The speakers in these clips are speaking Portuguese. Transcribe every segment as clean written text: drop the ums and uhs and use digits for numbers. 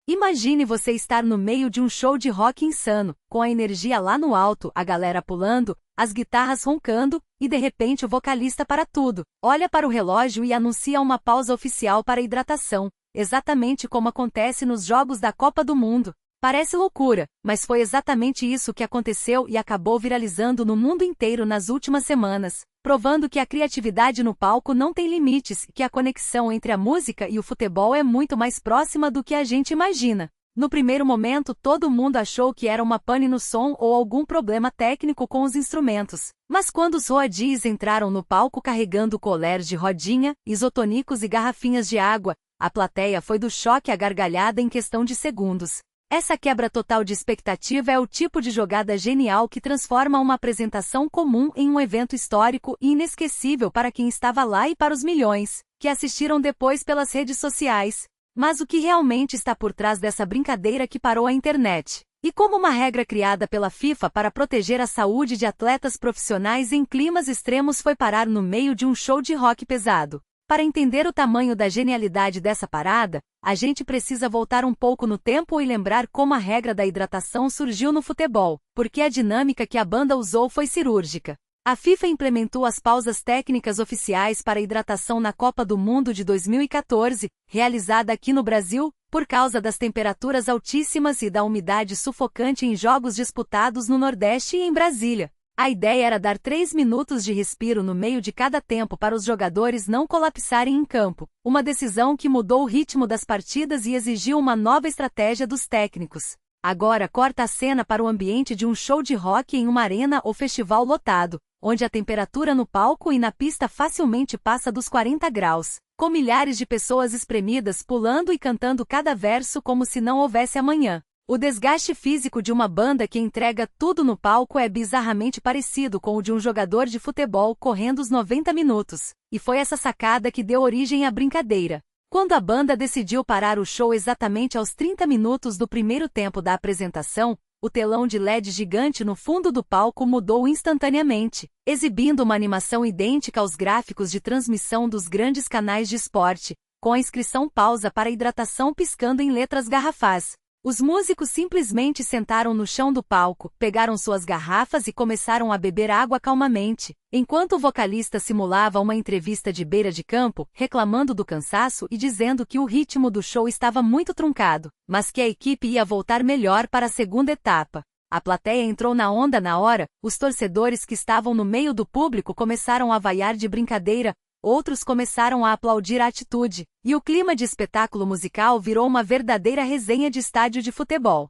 Imagine você estar no meio de um show de rock insano, com a energia lá no alto, a galera pulando, as guitarras roncando, e de repente o vocalista para tudo, olha para o relógio e anuncia uma pausa oficial para hidratação, exatamente como acontece nos jogos da Copa do Mundo. Parece loucura, mas foi exatamente isso que aconteceu e acabou viralizando no mundo inteiro nas últimas semanas, provando que a criatividade no palco não tem limites e que a conexão entre a música e o futebol é muito mais próxima do que a gente imagina. No primeiro momento, todo mundo achou que era uma pane no som ou algum problema técnico com os instrumentos. Mas quando os roadies entraram no palco carregando colãs de rodinha, isotonicos e garrafinhas de água, a plateia foi do choque à gargalhada em questão de segundos. Essa quebra total de expectativa é o tipo de jogada genial que transforma uma apresentação comum em um evento histórico e inesquecível para quem estava lá e para os milhões que assistiram depois pelas redes sociais. Mas o que realmente está por trás dessa brincadeira que parou a internet? E como uma regra criada pela FIFA para proteger a saúde de atletas profissionais em climas extremos foi parar no meio de um show de rock pesado? Para entender o tamanho da genialidade dessa parada, a gente precisa voltar um pouco no tempo e lembrar como a regra da hidratação surgiu no futebol, porque a dinâmica que a banda usou foi cirúrgica. A FIFA implementou as pausas técnicas oficiais para hidratação na Copa do Mundo de 2014, realizada aqui no Brasil, por causa das temperaturas altíssimas e da umidade sufocante em jogos disputados no Nordeste e em Brasília. A ideia era dar 3 minutos de respiro no meio de cada tempo para os jogadores não colapsarem em campo, uma decisão que mudou o ritmo das partidas e exigiu uma nova estratégia dos técnicos. Agora corta a cena para o ambiente de um show de rock em uma arena ou festival lotado, onde a temperatura no palco e na pista facilmente passa dos 40 graus, com milhares de pessoas espremidas pulando e cantando cada verso como se não houvesse amanhã. O desgaste físico de uma banda que entrega tudo no palco é bizarramente parecido com o de um jogador de futebol correndo os 90 minutos, e foi essa sacada que deu origem à brincadeira. Quando a banda decidiu parar o show exatamente aos 30 minutos do primeiro tempo da apresentação, o telão de LED gigante no fundo do palco mudou instantaneamente, exibindo uma animação idêntica aos gráficos de transmissão dos grandes canais de esporte, com a inscrição pausa para hidratação piscando em letras garrafais. Os músicos simplesmente sentaram no chão do palco, pegaram suas garrafas e começaram a beber água calmamente, enquanto o vocalista simulava uma entrevista de beira de campo, reclamando do cansaço e dizendo que o ritmo do show estava muito truncado, mas que a equipe ia voltar melhor para a segunda etapa. A plateia entrou na onda na hora, os torcedores que estavam no meio do público começaram a vaiar de brincadeira, outros começaram a aplaudir a atitude, e o clima de espetáculo musical virou uma verdadeira resenha de estádio de futebol.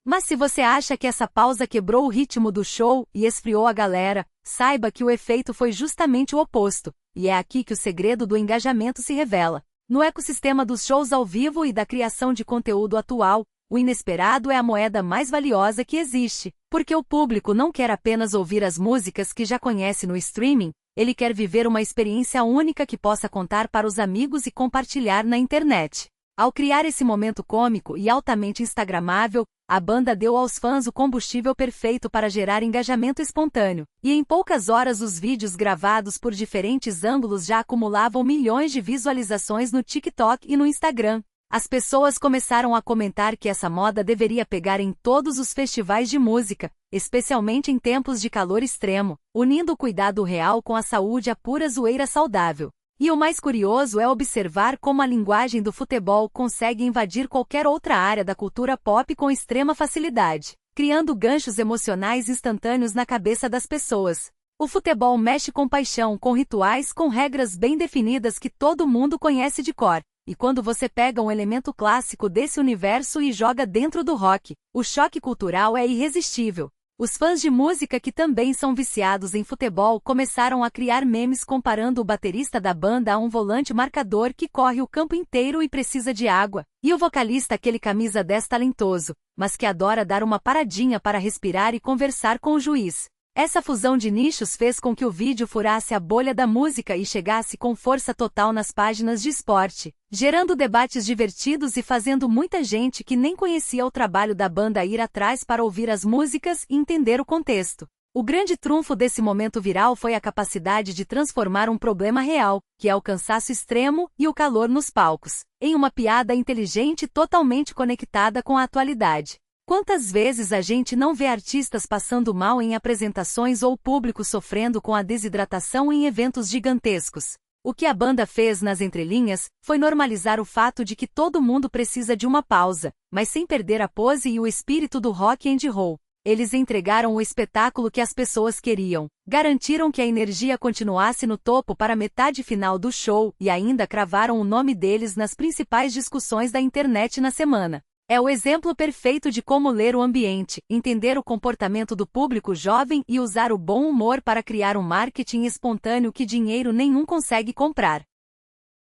Mas se você acha que essa pausa quebrou o ritmo do show e esfriou a galera, saiba que o efeito foi justamente o oposto, e é aqui que o segredo do engajamento se revela. No ecossistema dos shows ao vivo e da criação de conteúdo atual, o inesperado é a moeda mais valiosa que existe, porque o público não quer apenas ouvir as músicas que já conhece no streaming, ele quer viver uma experiência única que possa contar para os amigos e compartilhar na internet. Ao criar esse momento cômico e altamente instagramável, a banda deu aos fãs o combustível perfeito para gerar engajamento espontâneo, e em poucas horas os vídeos gravados por diferentes ângulos já acumulavam milhões de visualizações no TikTok e no Instagram. As pessoas começaram a comentar que essa moda deveria pegar em todos os festivais de música, especialmente em tempos de calor extremo, unindo o cuidado real com a saúde à pura zoeira saudável. E o mais curioso é observar como a linguagem do futebol consegue invadir qualquer outra área da cultura pop com extrema facilidade, criando ganchos emocionais instantâneos na cabeça das pessoas. O futebol mexe com paixão, com rituais, com regras bem definidas que todo mundo conhece de cor. E quando você pega um elemento clássico desse universo e joga dentro do rock, o choque cultural é irresistível. Os fãs de música que também são viciados em futebol começaram a criar memes comparando o baterista da banda a um volante marcador que corre o campo inteiro e precisa de água, e o vocalista aquele camisa 10 talentoso, mas que adora dar uma paradinha para respirar e conversar com o juiz. Essa fusão de nichos fez com que o vídeo furasse a bolha da música e chegasse com força total nas páginas de esporte, gerando debates divertidos e fazendo muita gente que nem conhecia o trabalho da banda ir atrás para ouvir as músicas e entender o contexto. O grande trunfo desse momento viral foi a capacidade de transformar um problema real, que é o cansaço extremo e o calor nos palcos, em uma piada inteligente totalmente conectada com a atualidade. Quantas vezes a gente não vê artistas passando mal em apresentações ou público sofrendo com a desidratação em eventos gigantescos? O que a banda fez nas entrelinhas foi normalizar o fato de que todo mundo precisa de uma pausa, mas sem perder a pose e o espírito do rock and roll. Eles entregaram o espetáculo que as pessoas queriam, garantiram que a energia continuasse no topo para a metade final do show e ainda cravaram o nome deles nas principais discussões da internet na semana. É o exemplo perfeito de como ler o ambiente, entender o comportamento do público jovem e usar o bom humor para criar um marketing espontâneo que dinheiro nenhum consegue comprar.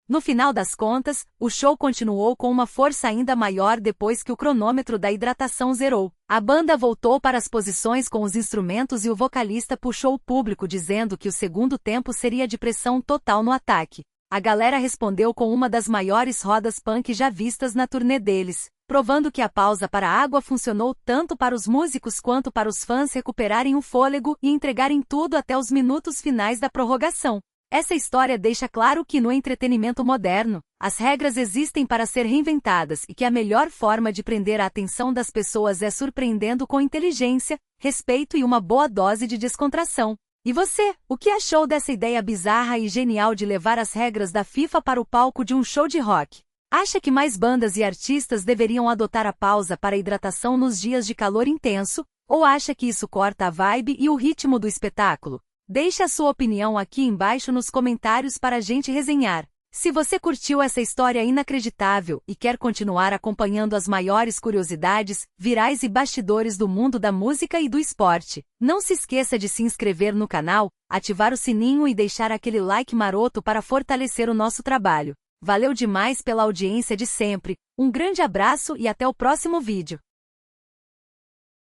No final das contas, o show continuou com uma força ainda maior depois que o cronômetro da hidratação zerou. A banda voltou para as posições com os instrumentos e o vocalista puxou o público dizendo que o segundo tempo seria de pressão total no ataque. A galera respondeu com uma das maiores rodas punk já vistas na turnê deles, provando que a pausa para a água funcionou tanto para os músicos quanto para os fãs recuperarem o fôlego e entregarem tudo até os minutos finais da prorrogação. Essa história deixa claro que no entretenimento moderno, as regras existem para ser reinventadas e que a melhor forma de prender a atenção das pessoas é surpreendendo com inteligência, respeito e uma boa dose de descontração. E você, o que achou dessa ideia bizarra e genial de levar as regras da FIFA para o palco de um show de rock? Acha que mais bandas e artistas deveriam adotar a pausa para a hidratação nos dias de calor intenso, ou acha que isso corta a vibe e o ritmo do espetáculo? Deixe a sua opinião aqui embaixo nos comentários para a gente resenhar. Se você curtiu essa história inacreditável e quer continuar acompanhando as maiores curiosidades, virais e bastidores do mundo da música e do esporte, não se esqueça de se inscrever no canal, ativar o sininho e deixar aquele like maroto para fortalecer o nosso trabalho. Valeu demais pela audiência de sempre, um grande abraço e até o próximo vídeo.